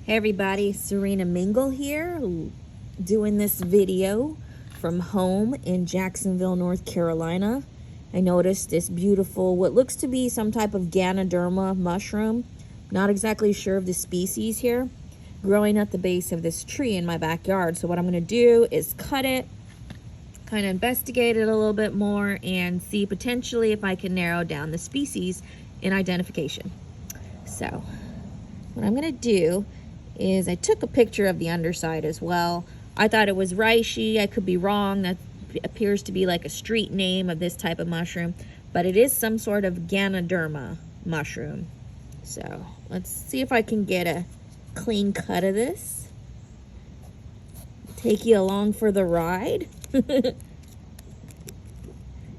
Hey everybody, Serena Mingle here, doing this video from home in Jacksonville, North Carolina. I noticed this beautiful, what looks to be some type of Ganoderma mushroom. Not exactly sure of the species here, growing at the base of this tree in my backyard. So what I'm gonna do is cut it, kind of investigate it a little bit more and see potentially if I can narrow down the species in identification. So what I'm gonna do is I took a picture of the underside as well. I thought it was reishi. I could be wrong. That appears to be like a street name of this type of mushroom, but it is some sort of Ganoderma mushroom. So let's see if I can get a clean cut of this. Take you along for the ride.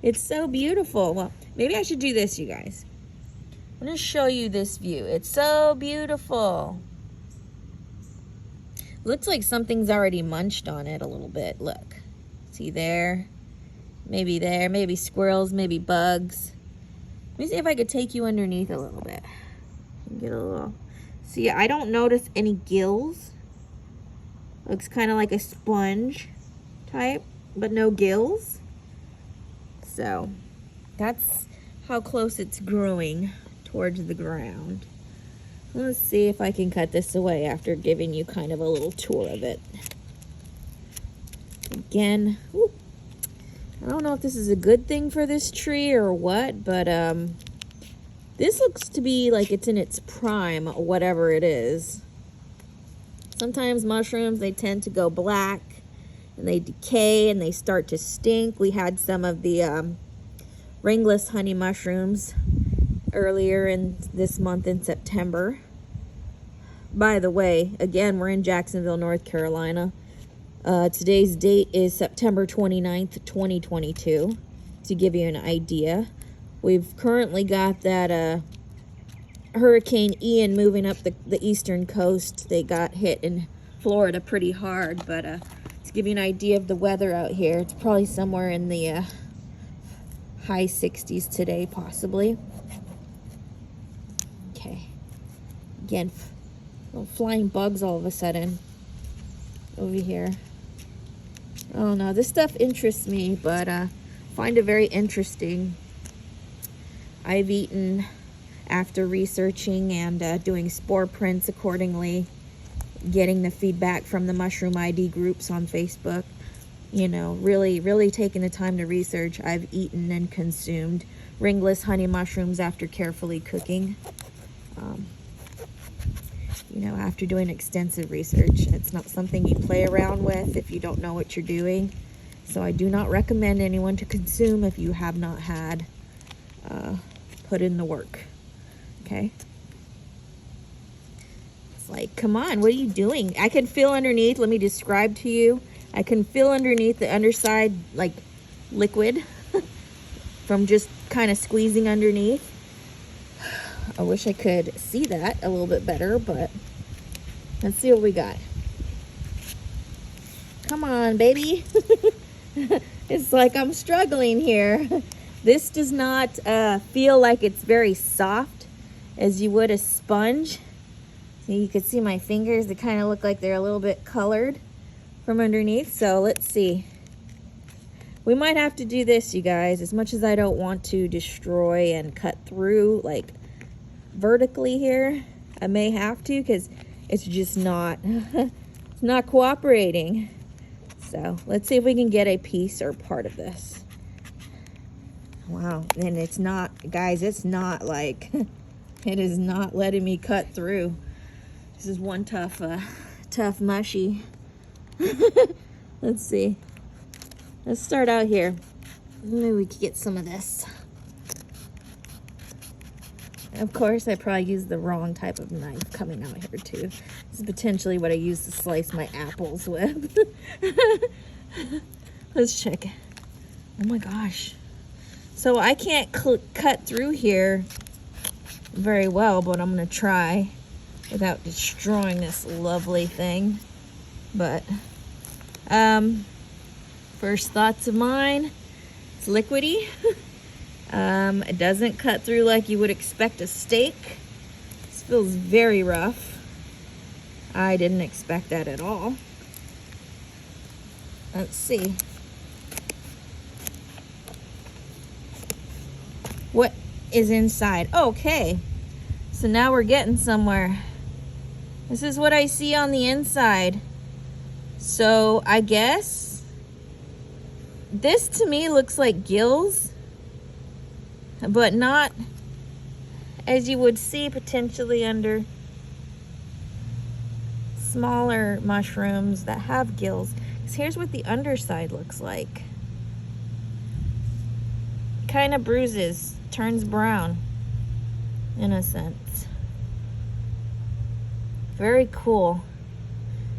It's so beautiful. Well, maybe I should do this, you guys. I'm gonna show you this view. It's so beautiful. Looks like something's already munched on it a little bit. Look, see there, maybe squirrels, maybe bugs. Let me see if I could take you underneath a little bit. Get a little, see, I don't notice any gills. Looks kind of like a sponge type, but no gills. So that's how close it's growing towards the ground. Let's see if I can cut this away after giving you kind of a little tour of it. Again, whoop, I don't know if this is a good thing for this tree or what, but this looks to be like it's in its prime, whatever it is. Sometimes mushrooms, they tend to go black and they decay and they start to stink. We had some of the ringless honey mushrooms earlier in this month in September. By the way, again, we're in Jacksonville, North Carolina. Today's date is September 29th, 2022, to give you an idea. We've currently got that Hurricane Ian moving up the eastern coast. They got hit in Florida pretty hard, but to give you an idea of the weather out here, it's probably somewhere in the high 60s today, possibly. Okay, again, flying bugs all of a sudden over here. Oh no, this stuff interests me, but find it very interesting. I've eaten after researching and doing spore prints accordingly, getting the feedback from the mushroom ID groups on Facebook. You know, really taking the time to research. I've eaten and consumed ringless honey mushrooms after carefully cooking. You know, after doing extensive research. It's not something you play around with if you don't know what you're doing. So I do not recommend anyone to consume if you have not had put in the work. Okay? It's like, come on, what are you doing? I can feel underneath. Let me describe to you. I can feel underneath the underside like liquid from just kind of squeezing underneath. I wish I could see that a little bit better, but let's see what we got. Come on, baby. It's like I'm struggling here. This does not feel like it's very soft as you would a sponge. So you can see my fingers. They kind of look like they're a little bit colored from underneath. So let's see. We might have to do this, you guys. As much as I don't want to destroy and cut through, like, vertically here, I may have to, because it's just not it's not cooperating. So let's see if we can get a piece or part of this. Wow, and it's not, guys, it's not like it is not letting me cut through. This is one tough mushy. Let's see, let's start out here. Maybe we could get some of this. Of course, I probably used the wrong type of knife coming out here too. This is potentially what I use to slice my apples with. Let's check it. Oh my gosh. So I can't cut through here very well, but I'm gonna try without destroying this lovely thing. But first thoughts of mine, it's liquidy. It doesn't cut through like you would expect a steak. This feels very rough. I didn't expect that at all. Let's see. What is inside? Okay. So now we're getting somewhere. This is what I see on the inside. So I guess this to me looks like gills, but not as you would see potentially under smaller mushrooms that have gills. Because here's what the underside looks like. Kind of bruises, turns brown in a sense. Very cool.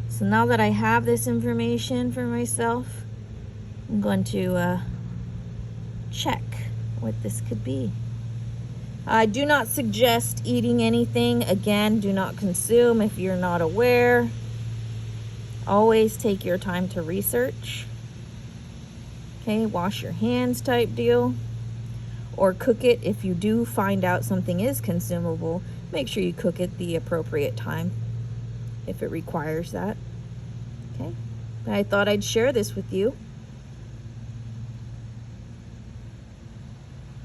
So now that I have this information for myself, I'm going to check what this could be. I do not suggest eating anything. Again, do not consume if you're not aware. Always take your time to research. Okay, wash your hands type deal. Or cook it if you do find out something is consumable. Make sure you cook it the appropriate time if it requires that. Okay, I thought I'd share this with you.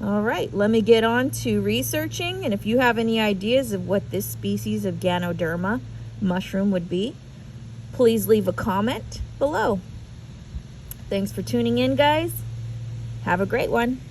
All right, let me get on to researching, and if you have any ideas of what this species of Ganoderma mushroom would be, please leave a comment below. Thanks for tuning in, guys. Have a great one.